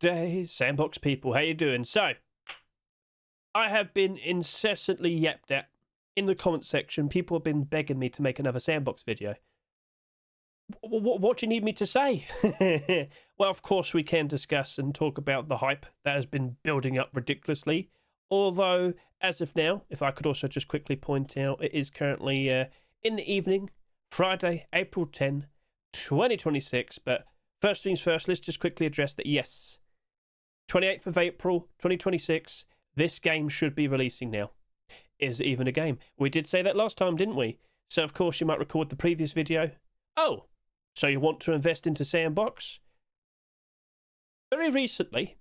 Good day, Sandbox people. How you doing? So, I have been incessantly yapped at in the comment section. People have been begging me to make another Sandbox video. What do you need me to say? Well, of course, we can discuss and talk about the hype that has been building up ridiculously. Although, as of now, if I could also just quickly point out, it is currently in the evening, Friday, April 10, 2026. But first things first, let's just quickly address that, yes, 28th of April, 2026, this game should be releasing now. Is it even a game? We did say that last time, didn't we? So, of course, you might record the previous video. Oh, so you want to invest into Sandbox? Very recently,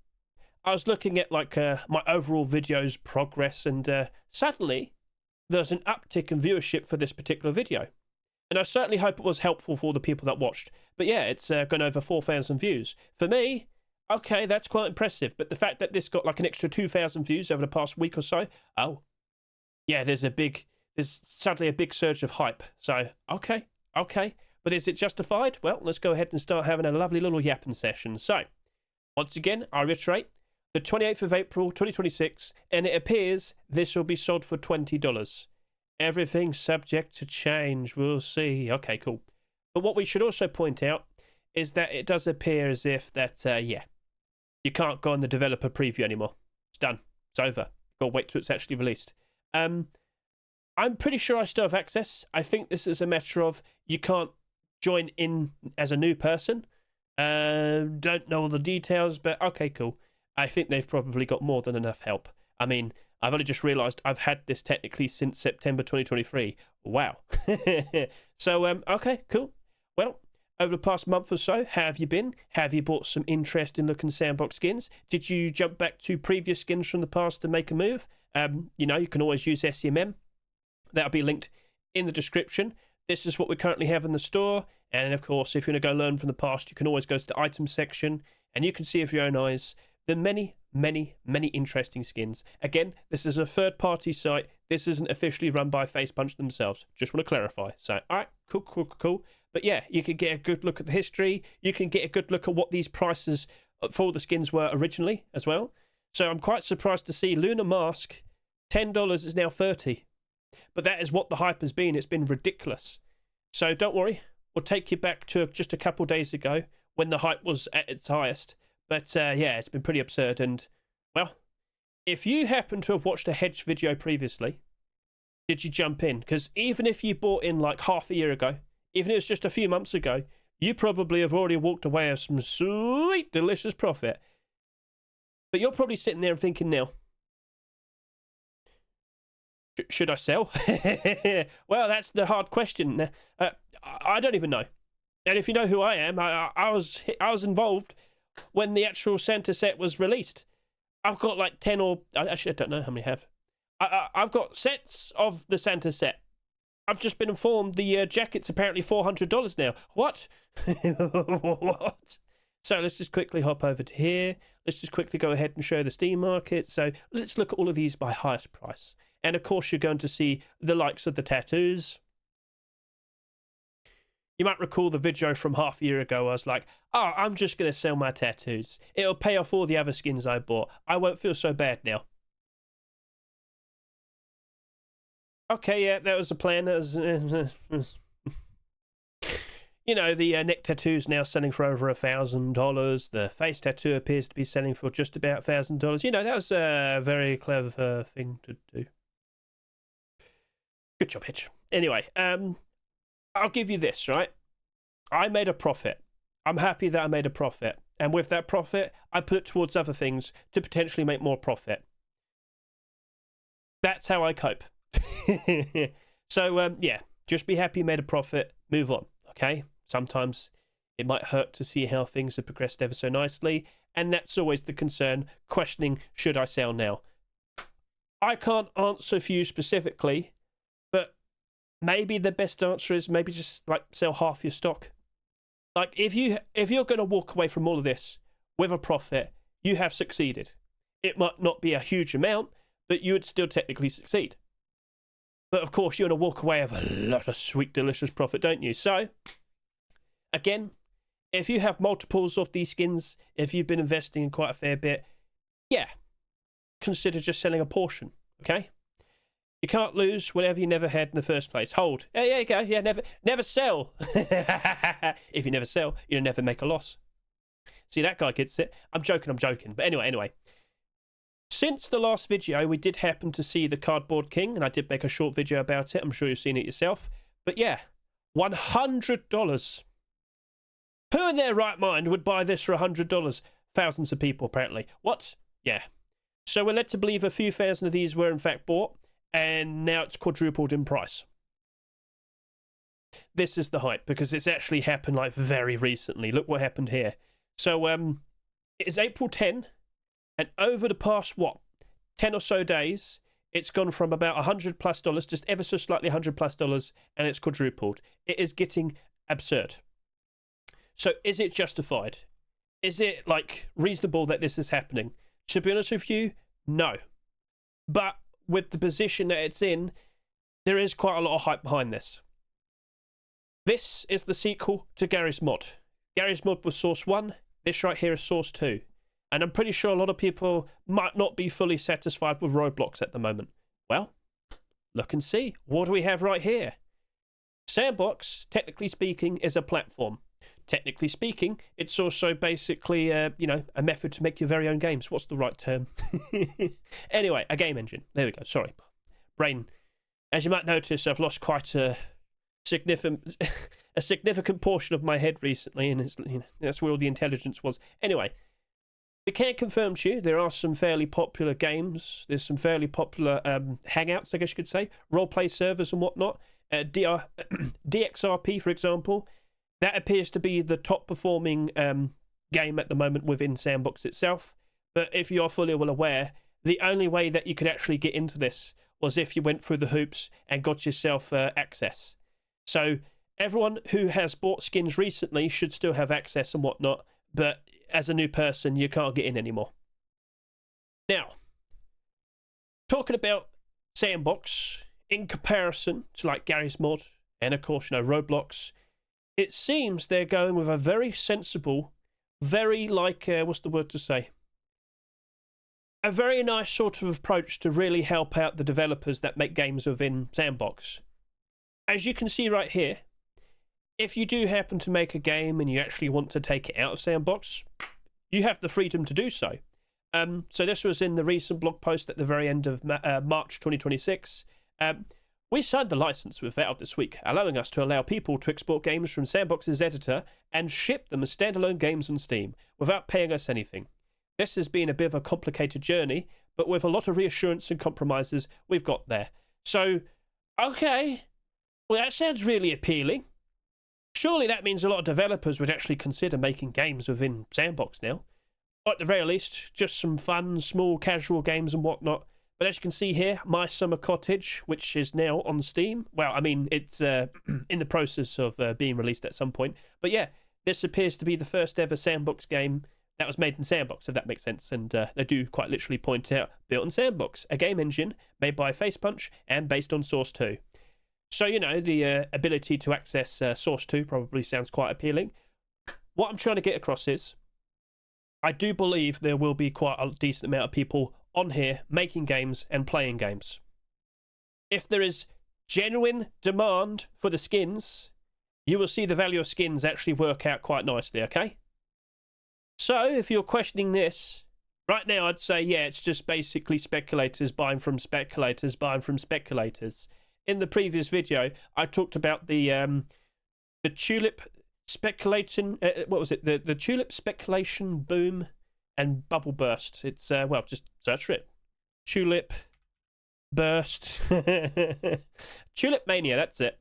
I was looking at my overall videos progress, and suddenly there's an uptick in viewership for this particular video. And I certainly hope it was helpful for the people that watched. But yeah, it's gone over 4,000 views. For me, okay, that's quite impressive. But the fact that this got like an extra 2,000 views over the past week or so, oh, yeah, there's suddenly a big surge of hype. So, okay. But is it justified? Well, let's go ahead and start having a lovely little yapping session. So, once again, I reiterate, the 28th of April, 2026, and it appears this will be sold for $20. Everything's subject to change. We'll see. Okay, cool. But what we should also point out is that it does appear as if that, you can't go on the developer preview anymore. It's done. It's over. Got to wait till it's actually released. I'm pretty sure I still have access. I think this is a matter of you can't join in as a new person. Don't know all the details, but okay, cool. I think they've probably got more than enough help. I mean, I've only just realised I've had this technically since September 2023. Wow. So, okay, cool. Well, over the past month or so, how have you been? Have you bought some interesting looking Sandbox skins? Did you jump back to previous skins from the past to make a move? You can always use Scmm. That'll be linked in the description. This is what we currently have in the store. And of course, if you want to go learn from the past, you can always go to the items section and you can see with your own eyes the many interesting skins. Again, this is a third-party site. This isn't officially run by Facepunch themselves. Just want to clarify. So, all right, cool. But yeah, you can get a good look at the history. You can get a good look at what these prices for the skins were originally as well. So I'm quite surprised to see Lunar Mask, $10 is now $30. But that is what the hype has been. It's been ridiculous. So don't worry. We'll take you back to just a couple days ago when the hype was at its highest. But yeah, it's been pretty absurd. And, well, if you happen to have watched a Hedge video previously, did you jump in? Because even if you bought in like half a year ago, even if it was just a few months ago, you probably have already walked away with some sweet, delicious profit. But you're probably sitting there and thinking now, should I sell? Well, that's the hard question. I don't even know. And if you know who I am, I was involved when the actual Santa set was released. I've got like 10 or... Actually, I don't know how many I have. I've got sets of the Santa set. I've just been informed the jacket's apparently $400 now. What? What? So let's just quickly hop over to here. Let's just quickly go ahead and show the Steam market. So let's look at all of these by highest price. And of course, you're going to see the likes of the tattoos. You might recall the video from half a year ago. I was like, oh, I'm just going to sell my tattoos. It'll pay off all the other skins I bought. I won't feel so bad now. Okay, yeah, that was the plan. That was, you know, the neck tattoo's now selling for over $1,000. The face tattoo appears to be selling for just about $1,000. You know, that was a very clever thing to do. Good job, Hedge. Anyway, I'll give you this, right? I made a profit. I'm happy that I made a profit. And with that profit, I put it towards other things to potentially make more profit. That's how I cope. So, yeah, just be happy you made a profit. Move on, okay? Sometimes it might hurt to see how things have progressed ever so nicely. And that's always the concern, questioning, should I sell now? I can't answer for you specifically, but maybe the best answer is maybe just like sell half your stock. Like if you're going to walk away from all of this with a profit, you have succeeded. It might not be a huge amount, but you would still technically succeed. But of course, you want to walk away with a lot of sweet, delicious profit, don't you? So, again, If you have multiples of these skins, if you've been investing in quite a fair bit, yeah, consider just selling a portion, okay? You can't lose whatever you never had in the first place. Hold. Yeah, there you go. Yeah, never sell. If you never sell, you'll never make a loss. See, that guy gets it. I'm joking. But anyway. Since the last video, we did happen to see the Cardboard King, and I did make a short video about it. I'm sure you've seen it yourself. But yeah, $100. Who in their right mind would buy this for $100? Thousands of people, apparently. What? Yeah. So we're led to believe a few thousand of these were in fact bought, and now it's quadrupled in price. This is the hype, because it's actually happened like very recently. Look what happened here. So it is April 10, and over the past, 10 or so days, it's gone from about $100+, just ever so slightly $100+, and it's quadrupled. It is getting absurd. So is it justified? Is it like reasonable that this is happening? To be honest with you, no. But with the position that it's in, there is quite a lot of hype behind this. This is the sequel to Gary's Mod. Gary's Mod was Source 1. This right here is Source 2. And I'm pretty sure a lot of people might not be fully satisfied with Roblox at the moment. Well, look and see. What do we have right here? Sandbox, technically speaking, is a platform. Technically speaking, it's also basically, a method to make your very own games. What's the right term? Anyway, a game engine. There we go. Sorry. Brain. As you might notice, I've lost quite a significant portion of my head recently, and that's where all the intelligence was. Anyway, we can confirm to you there are some fairly popular games. There's some fairly popular hangouts, I guess you could say, roleplay servers and whatnot. DXRP, for example. That appears to be the top performing game at the moment within Sandbox itself. But if you're fully well aware, the only way that you could actually get into this was if you went through the hoops and got yourself access. So everyone who has bought skins recently should still have access and whatnot. But as a new person, you can't get in anymore. Now, talking about Sandbox in comparison to like Gary's Mod and of course, Roblox, it seems they're going with a very sensible, very what's the word to say? A very nice sort of approach to really help out the developers that make games within Sandbox. As you can see right here, if you do happen to make a game and you actually want to take it out of Sandbox, you have the freedom to do so. So this was in the recent blog post at the very end of March 2026. We signed the license with Valve this week, allowing us to allow people to export games from Sandbox's editor and ship them as standalone games on Steam without paying us anything. This has been a bit of a complicated journey, but with a lot of reassurance and compromises, we've got there. So, okay, well that sounds really appealing. Surely that means a lot of developers would actually consider making games within Sandbox now. Or at the very least, just some fun, small, casual games and whatnot. But as you can see here, My Summer Cottage, which is now on Steam. Well, I mean, it's in the process of being released at some point. But yeah, this appears to be the first ever Sandbox game that was made in Sandbox, if that makes sense. And they do quite literally point out, built in Sandbox, a game engine made by Facepunch and based on Source 2. So, the ability to access Source 2 probably sounds quite appealing. What I'm trying to get across is, I do believe there will be quite a decent amount of people on here making games and playing games. If there is genuine demand for the skins, you will see the value of skins actually work out quite nicely, okay? So, if you're questioning this, right now I'd say, yeah, it's just basically speculators buying from speculators buying from speculators. In the previous video, I talked about the Tulip speculation, what was it? The Tulip speculation boom and bubble burst. It's, well, just search for it. Tulip burst. Tulip Mania, that's it.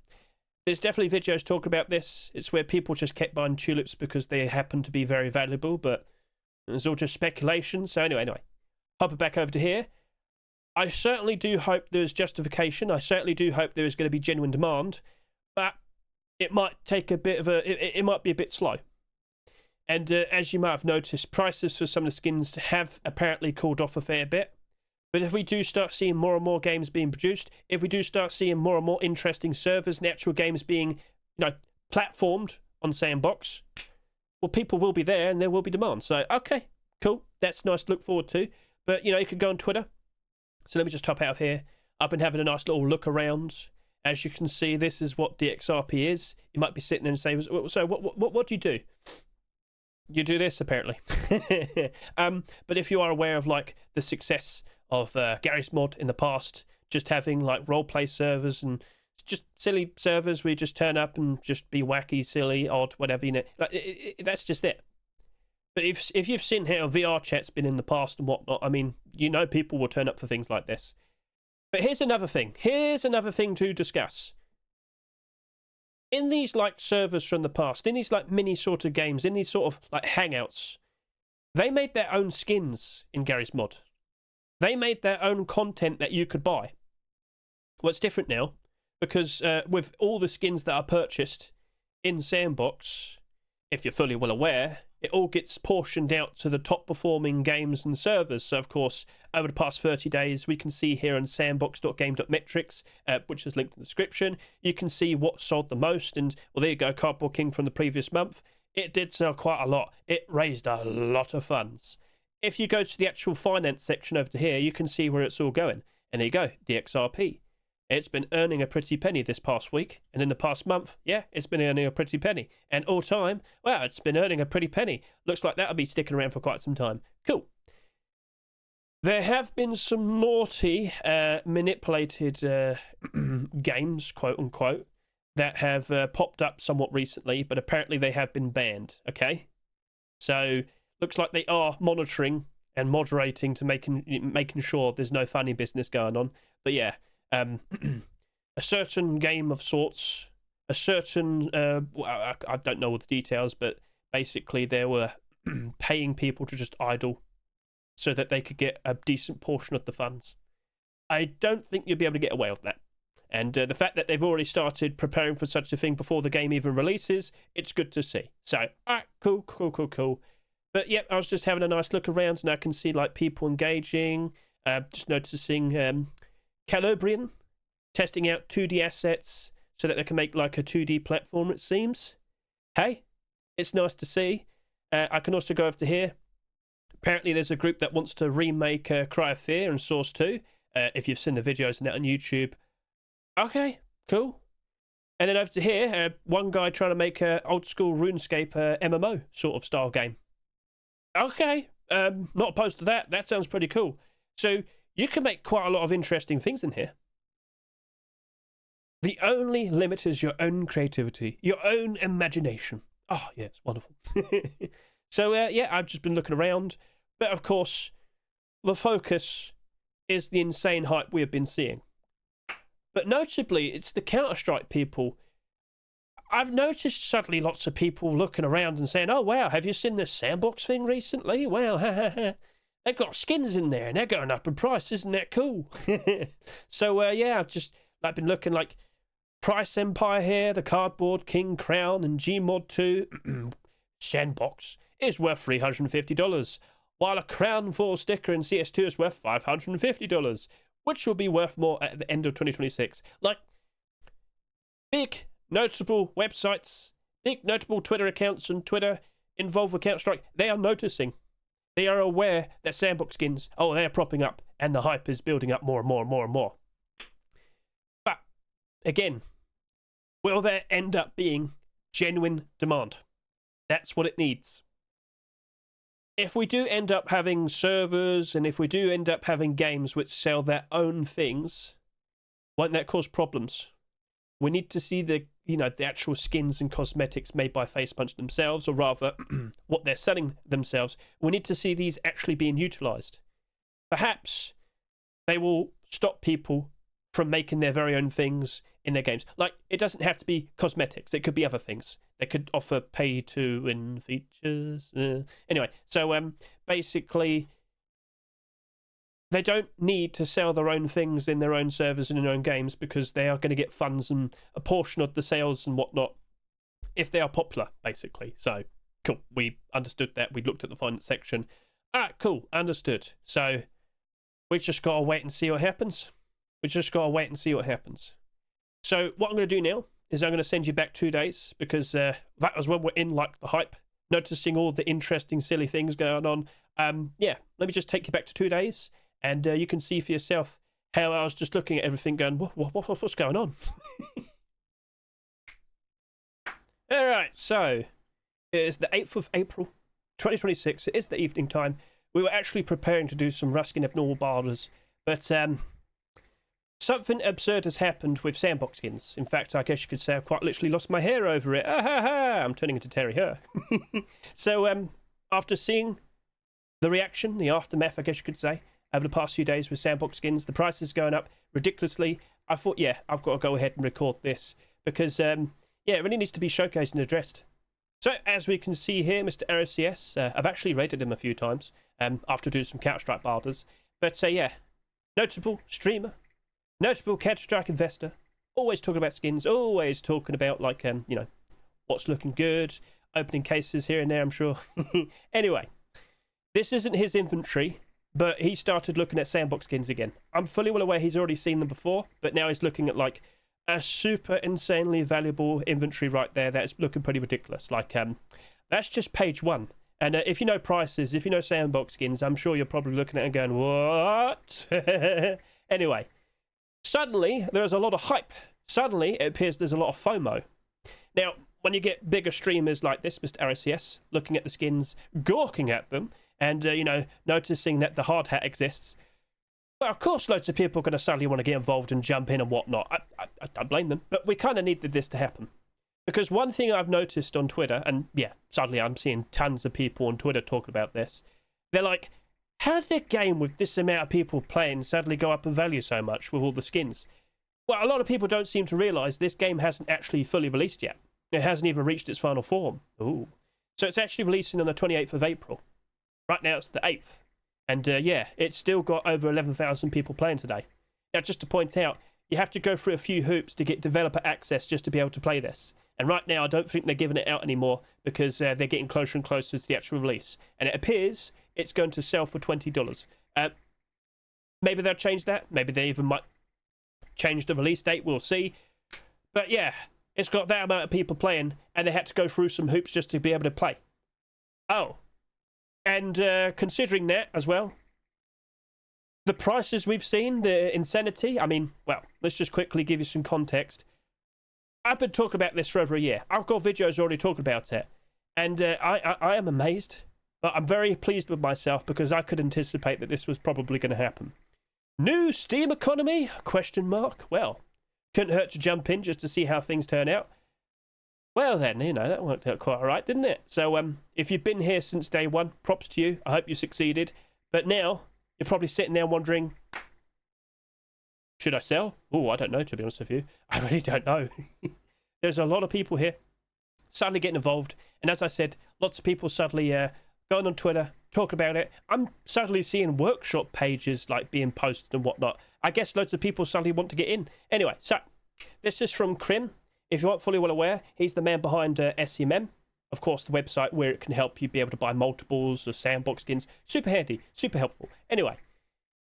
There's definitely videos talking about this. It's where people just kept buying tulips because they happen to be very valuable, but it's all just speculation. So anyway, hopping back over to here. I certainly do hope there's justification. I certainly do hope there is going to be genuine demand, but it might take a bit of it might be a bit slow. And as you might have noticed, prices for some of the skins have apparently cooled off a fair bit. But if we do start seeing more and more games being produced, if we do start seeing more and more interesting servers and actual games being, platformed on Sandbox, well, people will be there and there will be demand. So, okay, cool. That's nice to look forward to. But, you know, you could go on Twitter. So let me just top out of here. I've been having a nice little look around. As you can see, this is what DXRP is. You might be sitting there and saying, so what do you do? You do this, apparently. But if you are aware of, like, the success of Garry's Mod in the past, just having, like, role-play servers and just silly servers where you just turn up and just be wacky, silly, odd, whatever, you know. Like, that's just it. But if you've seen how VR chat's been in the past and whatnot, I mean, you know people will turn up for things like this. But here's another thing. Here's another thing to discuss. In these, like, servers from the past, in these, like, mini sort of games, in these sort of, like, hangouts, they made their own skins in Garry's Mod. They made their own content that you could buy. What's different now, because with all the skins that are purchased in Sandbox, if you're fully well aware, it all gets portioned out to the top performing games and servers. So, of course, over the past 30 days, we can see here on sandbox.game.metrics, which is linked in the description, you can see what sold the most. And, well, there you go, Cardboard King from the previous month. It did sell quite a lot. It raised a lot of funds. If you go to the actual finance section over to here, you can see where it's all going. And there you go, DXRP. It's been earning a pretty penny this past week. And in the past month, yeah, it's been earning a pretty penny. And all time, wow, it's been earning a pretty penny. Looks like that'll be sticking around for quite some time. Cool. There have been some naughty, manipulated games, quote unquote, that have popped up somewhat recently, but apparently they have been banned, okay? So, looks like they are monitoring and moderating to making sure there's no funny business going on. But yeah, a certain game of sorts, a certain, I don't know all the details, but basically they were paying people to just idle so that they could get a decent portion of the funds. I don't think you'll be able to get away with that. And the fact that they've already started preparing for such a thing before the game even releases, it's good to see. So, all right, cool. But yeah, I was just having a nice look around and I can see like people engaging, just noticing Calabrian testing out 2D assets so that they can make like a 2D platform, it seems. Hey, it's nice to see. I can also go over to here. Apparently there's a group that wants to remake Cry of Fear and Source 2. If you've seen the videos and that on YouTube. Okay, cool. And then over to here, one guy trying to make an old school RuneScape MMO sort of style game. Okay, not opposed to that. That sounds pretty cool. So you can make quite a lot of interesting things in here. The only limit is your own creativity, your own imagination. Oh, yeah, it's wonderful. So, yeah, I've just been looking around. But, of course, the focus is the insane hype we have been seeing. But notably, it's the Counter-Strike people. I've noticed suddenly lots of people looking around and saying, oh, wow, have you seen this Sandbox thing recently? Wow, they've got skins in there and they're going up in price. Isn't that cool? So, yeah, I've been looking like Price Empire here, the Cardboard King Crown and Gmod 2 Sandbox is worth $350, while a Crown 4 sticker in CS2 is worth $550, which will be worth more at the end of 2026. Like, big notable websites, big notable Twitter accounts and Twitter involved with Counter-Strike, they are noticing. They are aware that Sandbox skins, they're propping up and the hype is building up more and more and more and more. But, again, will there end up being genuine demand? That's what it needs. If we do end up having servers and if we do end up having games which sell their own things, won't that cause problems? We need to see the actual skins and cosmetics made by Facepunch themselves, or rather, what they're selling themselves. We need to see these actually being utilised. Perhaps they will stop people from making their very own things in their games. Like, it doesn't have to be cosmetics. It could be other things. They could offer pay-to-win features. Anyway, so basically, they don't need to sell their own things in their own servers and in their own games because they are going to get funds and a portion of the sales and whatnot if they are popular, basically. So, cool. We understood that. We looked at the finance section. Cool. Understood. So, we've just got to wait and see what happens. So, what I'm going to do now is I'm going to send you back 2 days because that was when we're in, like, the hype. noticing all the interesting, silly things going on. Yeah, let me just take you back to 2 days, and you can see for yourself how I was just looking at everything going, what's going on? All right, so it is the 8th of April, 2026. It is the evening time. We were actually preparing to do some Ruskin Abnormal Barders, but something absurd has happened with Sandbox skins. In fact, I guess you could say I've quite literally lost my hair over it. Ah, ha, ha. I'm turning into Terry Her. So after seeing the reaction, the aftermath, I guess you could say, over the past few days with Sandbox skins, the prices going up ridiculously, I thought, yeah, I've got to go ahead and record this because, yeah, it really needs to be showcased and addressed. So, as we can see here, Mr. RCS, I've actually rated him a few times after doing some Counter-Strike barders. But, yeah, notable streamer, notable Counter-Strike investor, always talking about skins, always talking about, like, you know, what's looking good, opening cases here and there, I'm sure. Anyway, this isn't his inventory, but he started looking at Sandbox skins again. I'm fully well aware he's already seen them before, but now he's looking at, like, a super insanely valuable inventory right there that's looking pretty ridiculous. Like, that's just page 1. And if you know prices, if you know Sandbox skins, I'm sure you're probably looking at it and going, what? Anyway, suddenly there's a lot of hype. Suddenly it appears there's a lot of FOMO. Now, when you get bigger streamers like this, Mr. RCS, looking at the skins, gawking at them, and, you know, noticing that the hard hat exists, well, of course, loads of people are going to suddenly want to get involved and jump in and whatnot. I don't blame them, but we kind of needed this to happen. Because one thing I've noticed on Twitter, and yeah, suddenly I'm seeing tons of people on Twitter talking about this, they're like, how did a game with this amount of people playing suddenly go up in value so much with all the skins? Well, a lot of people don't seem to realise this game hasn't actually fully released yet. It hasn't even reached its final form. Ooh. So it's actually releasing on the 28th of April. Right now it's the 8th. And yeah, it's still got over 11,000 people playing today. Now, just to point out, you have to go through a few hoops to get developer access just to be able to play this. And right now, I don't think they're giving it out anymore because they're getting closer and closer to the actual release. And it appears it's going to sell for $20. Maybe they'll change that. Maybe they even might change the release date. We'll see. But yeah, it's got that amount of people playing, and they had to go through some hoops just to be able to play. Oh. And considering that as well, the prices we've seen, the insanity, I mean, well, let's just quickly give you some context. I've been talking about this for over a year. I've got videos already talking about it. And I am amazed, but I'm very pleased with myself because I could anticipate that this was probably going to happen. New Steam economy? Question mark. Well, couldn't hurt to jump in just to see how things turn out. Well then, you know, that worked out quite all right, didn't it? So if you've been here since day one, props to you. I hope you succeeded. But now, you're probably sitting there wondering, should I sell? Oh, I don't know, to be honest with you. I really don't know. There's a lot of people here suddenly getting involved. And as I said, lots of people suddenly going on Twitter, talk about it. I'm suddenly seeing workshop pages like being posted and whatnot. I guess loads of people suddenly want to get in. Anyway, so this is from Scmm. If you aren't fully well aware, he's the man behind SCM. Of course, the website where it can help you be able to buy multiples of Sandbox skins. Super handy, super helpful. Anyway,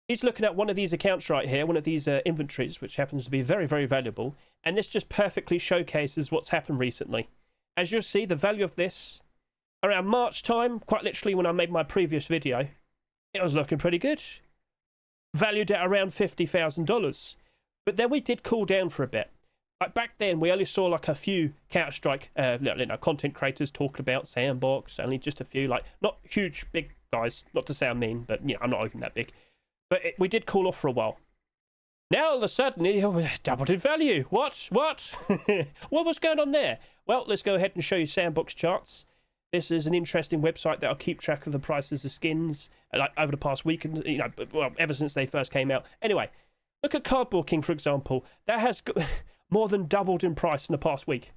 he's looking at one of these accounts right here, one of these inventories, which happens to be very, very valuable. And this just perfectly showcases what's happened recently. As you'll see, the value of this, around March time, quite literally when I made my previous video, it was looking pretty good. Valued at around $50,000. But then we did cool down for a bit. Like back then, we only saw like a few Counter-Strike content creators talking about Sandbox, only just a few, like not huge, big guys, not to sound mean, but you know, I'm not even that big. But we did cool off for a while. Now all of a sudden, it doubled in value. What? What was going on there? Well, let's go ahead and show you Sandbox charts. This is an interesting website that'll keep track of the prices of skins like over the past week, and you know, well, ever since they first came out. Anyway, look at Cardboard King, for example. That has more than doubled in price in the past week.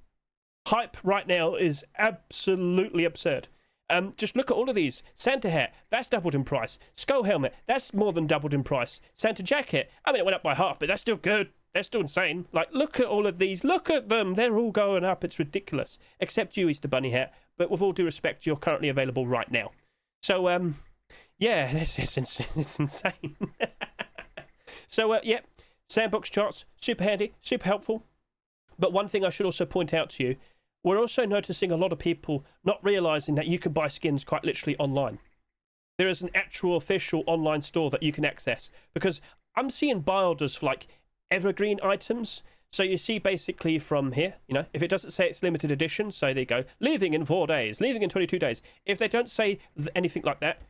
Hype right now is absolutely absurd. Just look at all of these. Santa hat, that's doubled in price. Skull helmet, that's more than doubled in price. Santa jacket, I mean, it went up by half, but that's still good. That's still insane. Like, look at all of these. Look at them. They're all going up. It's ridiculous. Except you, Easter Bunny hat. But with all due respect, you're currently available right now. So, yeah, it's insane. So, yeah, Sandbox charts, super handy, super helpful. But one thing I should also point out to you, we're also noticing a lot of people not realizing that you can buy skins quite literally online. There is an actual official online store that you can access, because I'm seeing buy orders for like evergreen items. So you see basically from here, you know, if it doesn't say it's limited edition, so they go leaving in 4 days, leaving in 22 days. If they don't say anything like that,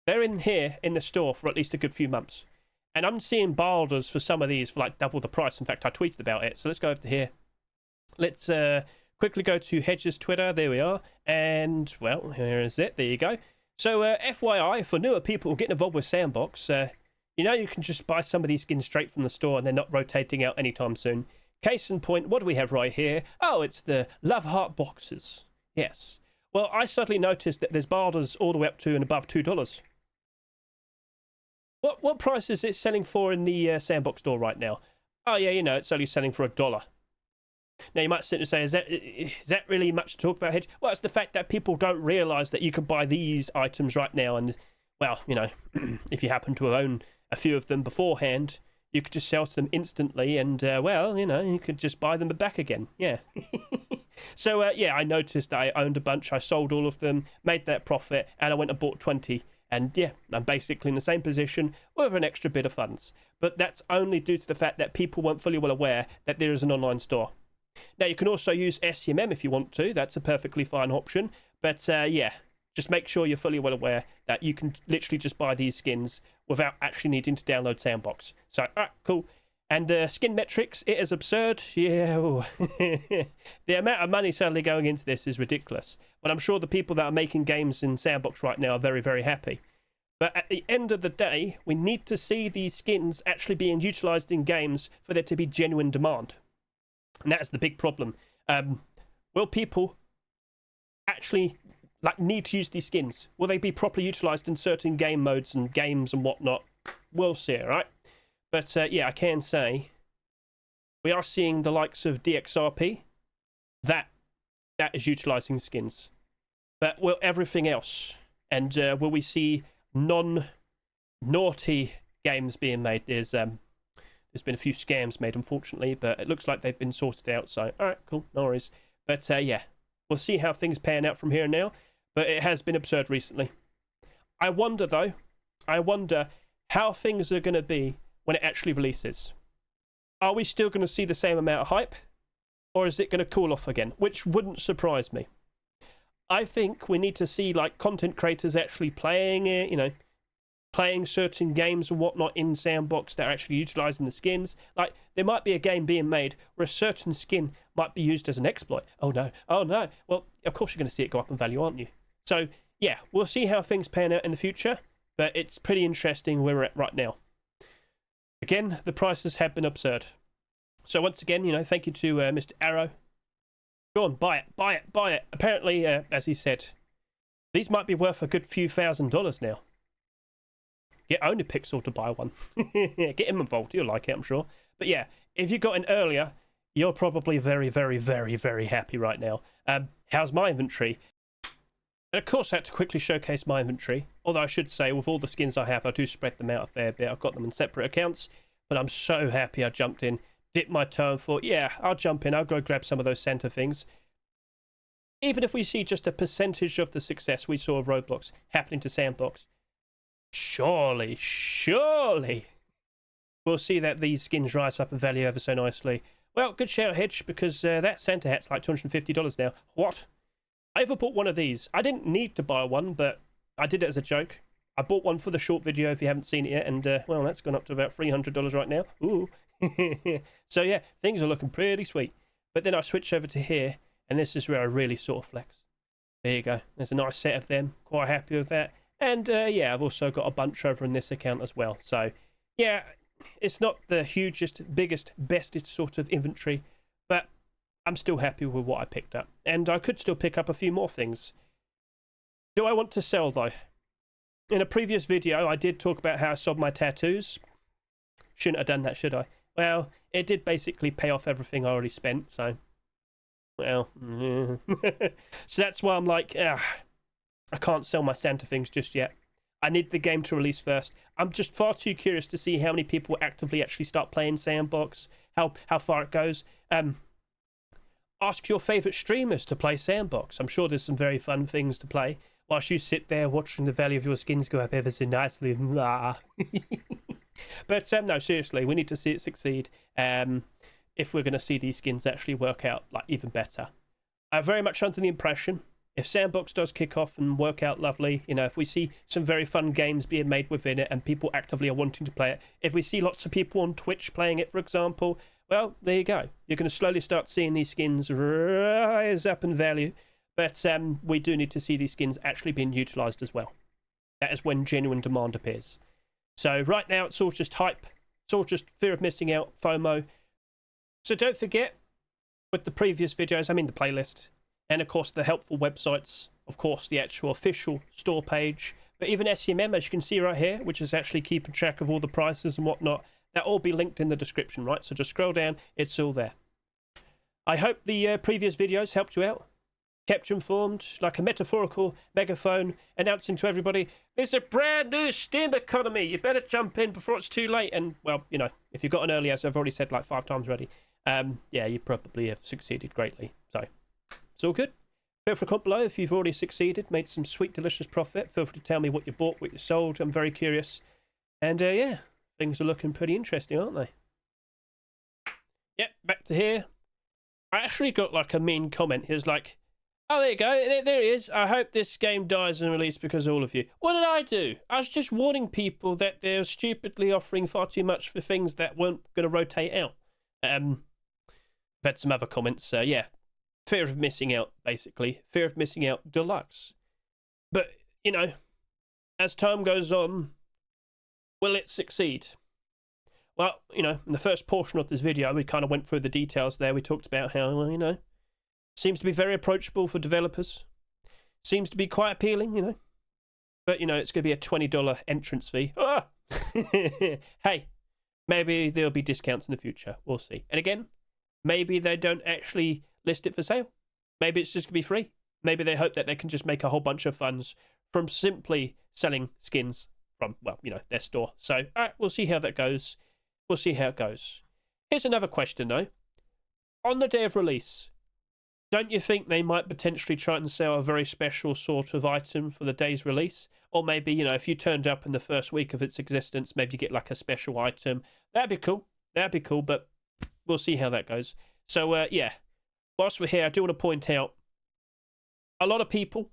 they're in here in the store for at least a good few months. And I'm seeing buy orders for some of these for like double the price. In fact, I tweeted about it. So let's go over to here. Let's quickly go to Hedge's Twitter. There we are. And, well, here is it. There you go. So, FYI, for newer people getting involved with Sandbox, you know, you can just buy some of these skins straight from the store and they're not rotating out anytime soon. Case in point, what do we have right here? Oh, it's the Love Heart boxes. Yes. Well, I suddenly noticed that there's buy orders all the way up to and above $2. What price is it selling for in the Sandbox store right now? Oh, yeah, you know, it's only selling for $1. Now, you might sit and say, is that really much to talk about, Hedge? Well, it's the fact that people don't realise that you can buy these items right now. And, well, you know, if you happen to own a few of them beforehand, you could just sell them instantly. And, well, you know, you could just buy them back again. Yeah. So, yeah, I noticed that I owned a bunch. I sold all of them, made that profit, and I went and bought 20. And yeah, I'm basically in the same position with an extra bit of funds. But that's only due to the fact that people weren't fully well aware that there is an online store. Now, you can also use Scmm if you want to. That's a perfectly fine option. But yeah, just make sure you're fully well aware that you can literally just buy these skins without actually needing to download Sandbox. So, all right, cool. And skin metrics, it is absurd. Yeah, the amount of money suddenly going into this is ridiculous. But I'm sure the people that are making games in Sandbox right now are very, very happy. But at the end of the day, we need to see these skins actually being utilised in games for there to be genuine demand. And that is the big problem. Will people actually need to use these skins? Will they be properly utilised in certain game modes and games and whatnot? We'll see, all right? But yeah, I can say we are seeing the likes of DXRP. That is utilising skins. But will everything else? And will we see non-naughty games being made? There's been a few scams made, unfortunately, but it looks like they've been sorted out. So, all right, cool, no worries. But yeah, we'll see how things pan out from here now. But it has been absurd recently. I wonder, though, how things are going to be when it actually releases. Are we still going to see the same amount of hype? Or is it going to cool off again? Which wouldn't surprise me. I think we need to see like content creators actually playing it, you know, playing certain games and whatnot in Sandbox that are actually utilising the skins. Like, there might be a game being made where a certain skin might be used as an exploit. Oh no. Well, of course you're going to see it go up in value, aren't you? So, yeah, we'll see how things pan out in the future. But it's pretty interesting where we're at right now. Again, the prices have been absurd. So once again, you know, thank you to Mr. Arrow. Go on, buy it. Apparently, as he said, these might be worth a good few $1,000s now. Get OnlyPixel to buy one. Get him involved. You'll like it, I'm sure. But yeah, if you got in earlier, you're probably very, very, very, very happy right now. How's my inventory? And of course, I had to quickly showcase my inventory. Although I should say, with all the skins I have, I do spread them out a fair bit. I've got them in separate accounts. But I'm so happy I jumped in, dipped my toe and thought, yeah, I'll jump in. I'll go grab some of those Santa things. Even if we see just a percentage of the success we saw of Roblox happening to Sandbox, surely, we'll see that these skins rise up in value ever so nicely. Well, good shout, Hedge, because that Santa hat's like $250 now. What? I ever bought one of these. I didn't need to buy one, but I did it as a joke. I bought one for the short video if you haven't seen it yet, and, well, that's gone up to about $300 right now. Ooh. So, yeah, things are looking pretty sweet. But then I switch over to here, and this is where I really sort of flex. There you go. There's a nice set of them. Quite happy with that. And, yeah, I've also got a bunch over in this account as well. So, yeah, it's not the hugest, biggest, bestest sort of inventory, but I'm still happy with what I picked up. And I could still pick up a few more things. Do I want to sell, though? In a previous video, I did talk about how I sold my tattoos. Shouldn't have done that, should I? Well, it did basically pay off everything I already spent, so... Well, so that's why I'm like, I can't sell my Santa things just yet. I need the game to release first. I'm just far too curious to see how many people actively actually start playing Sandbox, how far it goes. ask your favourite streamers to play Sandbox. I'm sure there's some very fun things to play whilst you sit there watching the value of your skins go up ever so nicely. But no, seriously, we need to see it succeed if we're going to see these skins actually work out like even better. I'm very much under the impression if Sandbox does kick off and work out lovely, you know, if we see some very fun games being made within it and people actively are wanting to play it, if we see lots of people on Twitch playing it, for example, well, there you go. You're going to slowly start seeing these skins rise up in value. But we do need to see these skins actually being utilised as well. That is when genuine demand appears. So right now, it's all just hype. It's all just fear of missing out, FOMO. So don't forget, with the previous videos, I mean the playlist, and of course the helpful websites, of course the actual official store page, but even Scmm, as you can see right here, which is actually keeping track of all the prices and whatnot, that'll all be linked in the description, right? So just scroll down, it's all there. I hope the previous videos helped you out, kept you informed, like a metaphorical megaphone announcing to everybody, there's a brand new Steam economy, you better jump in before it's too late. And, well, you know, if you've got an early, as I've already said like 5 times already, yeah, you probably have succeeded greatly. So, it's all good. Feel free to comment below if you've already succeeded, made some sweet, delicious profit. Feel free to tell me what you bought, what you sold. I'm very curious. And, yeah, things are looking pretty interesting, aren't they? Yep, back to here. I actually got, like, a mean comment. He was like, oh, there you go. There he is. I hope this game dies in release because of all of you. What did I do? I was just warning people that they're stupidly offering far too much for things that weren't going to rotate out. I've had some other comments. Yeah. Fear of missing out, basically. Fear of missing out deluxe. But, you know, as time goes on, will it succeed? Well, you know, in the first portion of this video, we kind of went through the details there. We talked about how, well, you know, seems to be very approachable for developers. Seems to be quite appealing, you know. But, you know, it's going to be a $20 entrance fee. Ah! Hey, maybe there'll be discounts in the future. We'll see. And again, maybe they don't actually list it for sale. Maybe it's just going to be free. Maybe they hope that they can just make a whole bunch of funds from simply selling skins from, well, you know, their store. So, all right, we'll see how that goes. We'll see how it goes. Here's another question, though. On the day of release, don't you think they might potentially try and sell a very special sort of item for the day's release? Or maybe, you know, if you turned up in the first week of its existence, maybe you get like a special item. That'd be cool. That'd be cool, but we'll see how that goes. So, yeah. Whilst we're here, I do want to point out, a lot of people,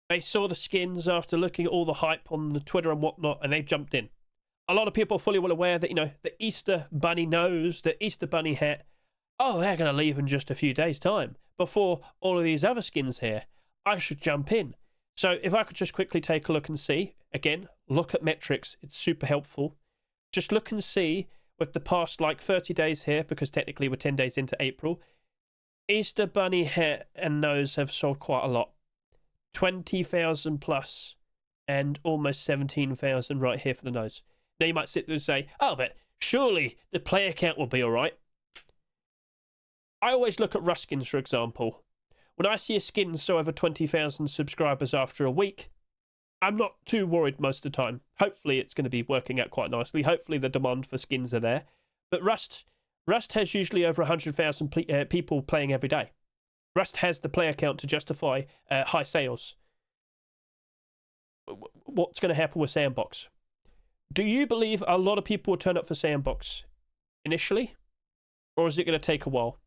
they saw the skins after looking at all the hype on the Twitter and whatnot, and they jumped in. A lot of people are fully well aware that, you know, the Easter Bunny nose, the Easter Bunny hat, oh, they're going to leave in just a few days' time before all of these other skins here. I should jump in. So if I could just quickly take a look and see, again, look at metrics. It's super helpful. Just look and see with the past, like, 30 days here, because technically we're 10 days into April, Easter Bunny hat and nose have sold quite a lot. 20,000 plus and almost 17,000 right here for the nose. Now you might sit there and say, oh, but surely the player count will be all right. I always look at Ruskins, for example. When I see a skin so over 20,000 subscribers after a week, I'm not too worried most of the time. Hopefully it's going to be working out quite nicely. Hopefully the demand for skins are there. But Rust has usually over 100,000 people playing every day. Rust has the player count to justify high sales. What's going to happen with Sandbox? Do you believe a lot of people will turn up for Sandbox initially? Or is it going to take a while?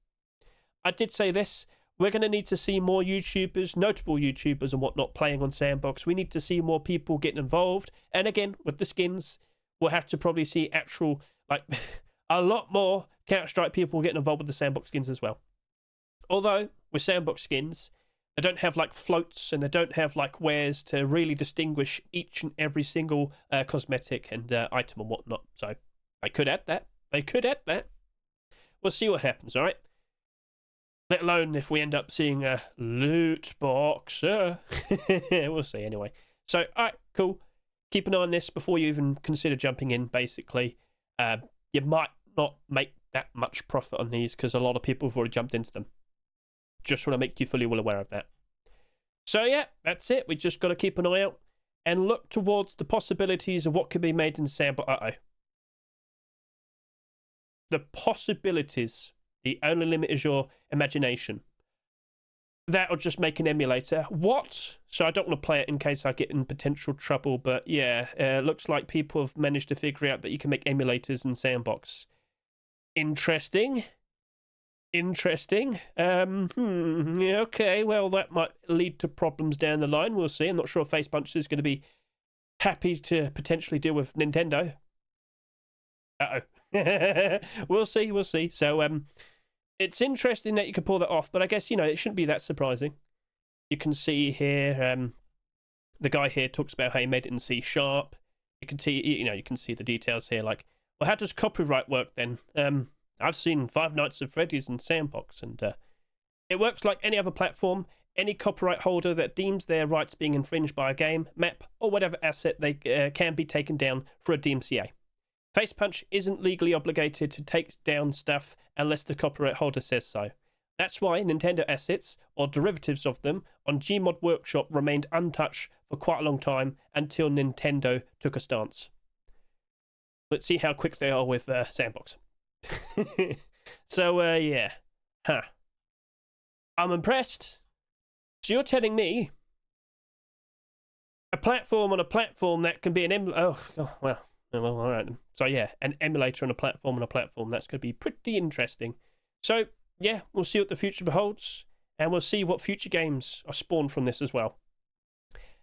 I did say this. We're going to need to see more YouTubers, notable YouTubers and whatnot playing on Sandbox. We need to see more people getting involved. And again, with the skins, we'll have to probably see actual, like, a lot more Counter-Strike people getting involved with the Sandbox skins as well. Although, with Sandbox skins, they don't have, like, floats and they don't have, like, wares to really distinguish each and every single cosmetic and item and whatnot. So, they could add that. They could add that. We'll see what happens, all right? Let alone if we end up seeing a loot box. We'll see anyway. So, all right, cool. Keep an eye on this before you even consider jumping in, basically. You might not make that much profit on these because a lot of people have already jumped into them. Just want to make you fully well aware of that. So, yeah, that's it. We just got to keep an eye out and look towards the possibilities of what could be made in Sandbox. The possibilities The only limit is your imagination. That'll just make an emulator. What? So I don't want to play it in case I get in potential trouble, but yeah, looks like people have managed to figure out that you can make emulators in Sandbox. Interesting. Interesting. Yeah, okay, well, that might lead to problems down the line. We'll see. I'm not sure if FacePunch is going to be happy to potentially deal with Nintendo. Uh-oh. We'll see, we'll see. So, it's interesting that you could pull that off, but I guess, you know, it shouldn't be that surprising. You can see here, the guy here talks about how he made it in C#. You can see, you know, you can see the details here, like, well, how does copyright work then? I've seen Five Nights at Freddy's and Sandbox, and it works like any other platform. Any copyright holder that deems their rights being infringed by a game, map, or whatever asset they can be taken down for a DMCA. FacePunch isn't legally obligated to take down stuff unless the copyright holder says so. That's why Nintendo assets, or derivatives of them, on Gmod Workshop remained untouched for quite a long time until Nintendo took a stance. Let's see how quick they are with Sandbox. So, yeah. Huh. I'm impressed. So you're telling me a platform on a platform that can be an well, all right. So yeah, an emulator on a platform. That's going to be pretty interesting. So yeah, we'll see what the future beholds, and we'll see what future games are spawned from this as well.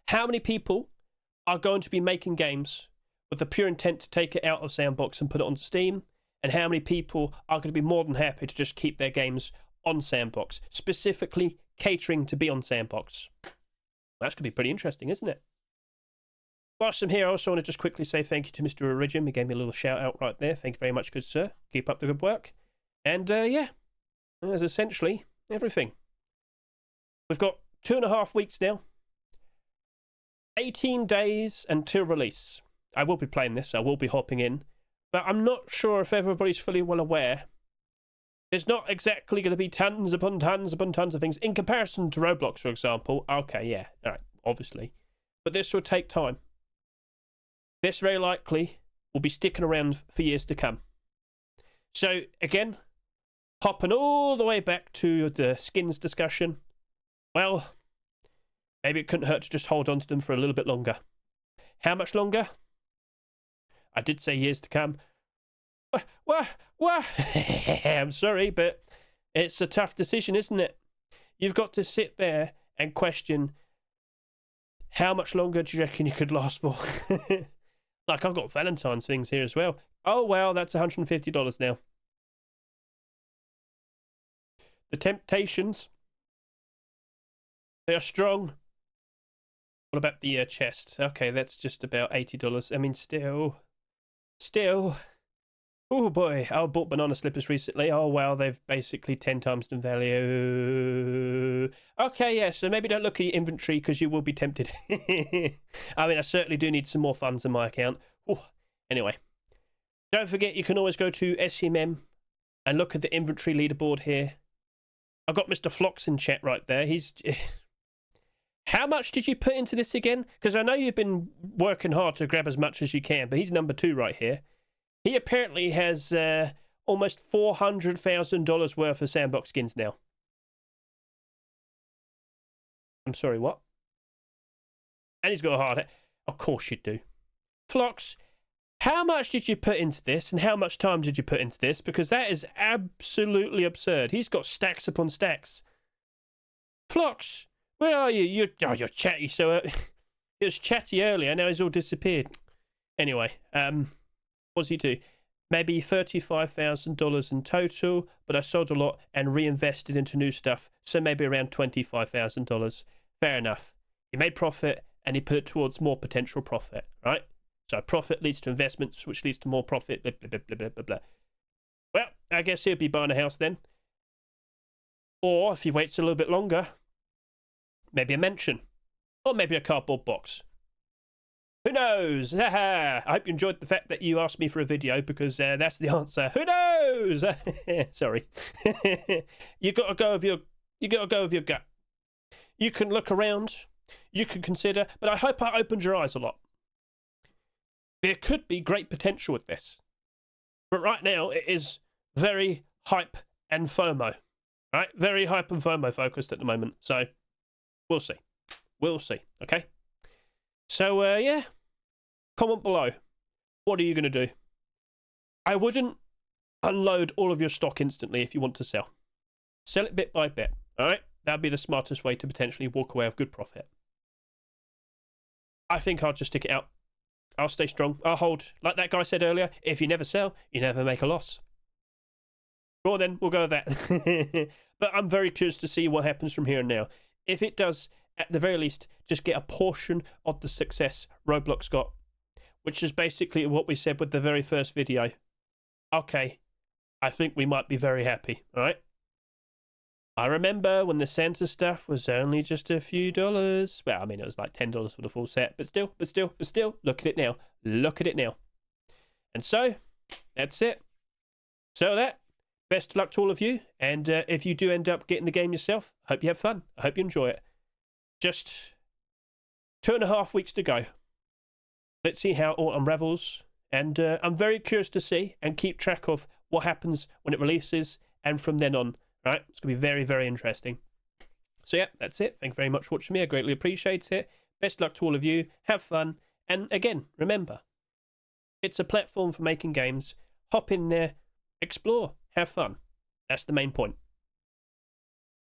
How many people are going to be making games with the pure intent to take it out of Sandbox and put it onto Steam, and how many people are going to be more than happy to just keep their games on Sandbox, specifically catering to be on Sandbox? That's going to be pretty interesting, isn't it? Whilst I'm here, I also want to just quickly say thank you to Mr. Origin. He gave me a little shout out right there. Thank you very much, good sir. Keep up the good work. And yeah, that's essentially everything. We've got 2.5 weeks now. 18 days until release. I will be playing this. I will be hopping in. But I'm not sure if everybody's fully well aware. There's not exactly going to be tons upon tons upon tons of things. In comparison to Roblox, for example. Okay, yeah. All right, obviously. But this will take time. This very likely will be sticking around for years to come. So, again, hopping all the way back to the skins discussion. Well, maybe it couldn't hurt to just hold on to them for a little bit longer. How much longer? I did say years to come. What? I'm sorry, but it's a tough decision, isn't it? You've got to sit there and question, how much longer do you reckon you could last for? Like, I've got Valentine's things here as well. Oh, wow, that's $150 now. The temptations, they are strong. What about the chest? Okay, that's just about $80. I mean, still. Oh boy, I bought banana slippers recently. Oh wow, they've basically 10 times the value. Okay, yeah, so maybe don't look at your inventory because you will be tempted. I mean, I certainly do need some more funds in my account. Ooh. Anyway, don't forget you can always go to Scmm and look at the inventory leaderboard here. I've got Mr. Flox in chat right there. He's... How much did you put into this again? Because I know you've been working hard to grab as much as you can, but he's number 2 right here. He apparently has almost $400,000 worth of Sandbox skins now. I'm sorry, what? And he's got a hard hat. Of course you do. Flox, how much did you put into this, and how much time did you put into this? Because that is absolutely absurd. He's got stacks upon stacks. Flox, where are you? You're chatty. So it was chatty earlier. Now he's all disappeared. Anyway, what does he do? Maybe $35,000 in total, but I sold a lot and reinvested into new stuff, so maybe around $25,000. Fair enough. He made profit and he put it towards more potential profit, right? So profit leads to investments, which leads to more profit, blah, blah, blah, blah, blah, blah. Well, I guess he'll be buying a house then. Or if he waits a little bit longer, maybe a mansion. Or maybe a cardboard box. Who knows? I hope you enjoyed the fact that you asked me for a video, because that's the answer. Who knows? Sorry. You got to go with your gut. You can look around, you can consider, but I hope I opened your eyes a lot. There could be great potential with this. But right now it is very hype and FOMO. Right? Very hype and FOMO focused at the moment. So we'll see. We'll see. Okay. So yeah. Comment below. What are you going to do? I wouldn't unload all of your stock instantly if you want to sell. Sell it bit by bit. All right? That'd be the smartest way to potentially walk away with good profit. I think I'll just stick it out. I'll stay strong. I'll hold. Like that guy said earlier, if you never sell, you never make a loss. Well, then, we'll go with that. But I'm very curious to see what happens from here and now. If it does, at the very least, just get a portion of the success Roblox got, which is basically what we said with the very first video. Okay, I think we might be very happy, all right? I remember when the Santa stuff was only just a few dollars. Well, I mean, it was like $10 for the full set, but still, look at it now. Look at it now. And so, that's it. So that, best of luck to all of you. And if you do end up getting the game yourself, I hope you have fun. I hope you enjoy it. Just 2.5 weeks to go. Let's see how it all unravels. And I'm very curious to see and keep track of what happens when it releases and from then on. Right, it's going to be very, very interesting. So yeah, that's it. Thank you very much for watching me. I greatly appreciate it. Best luck to all of you. Have fun. And again, remember, it's a platform for making games. Hop in there, explore, have fun. That's the main point.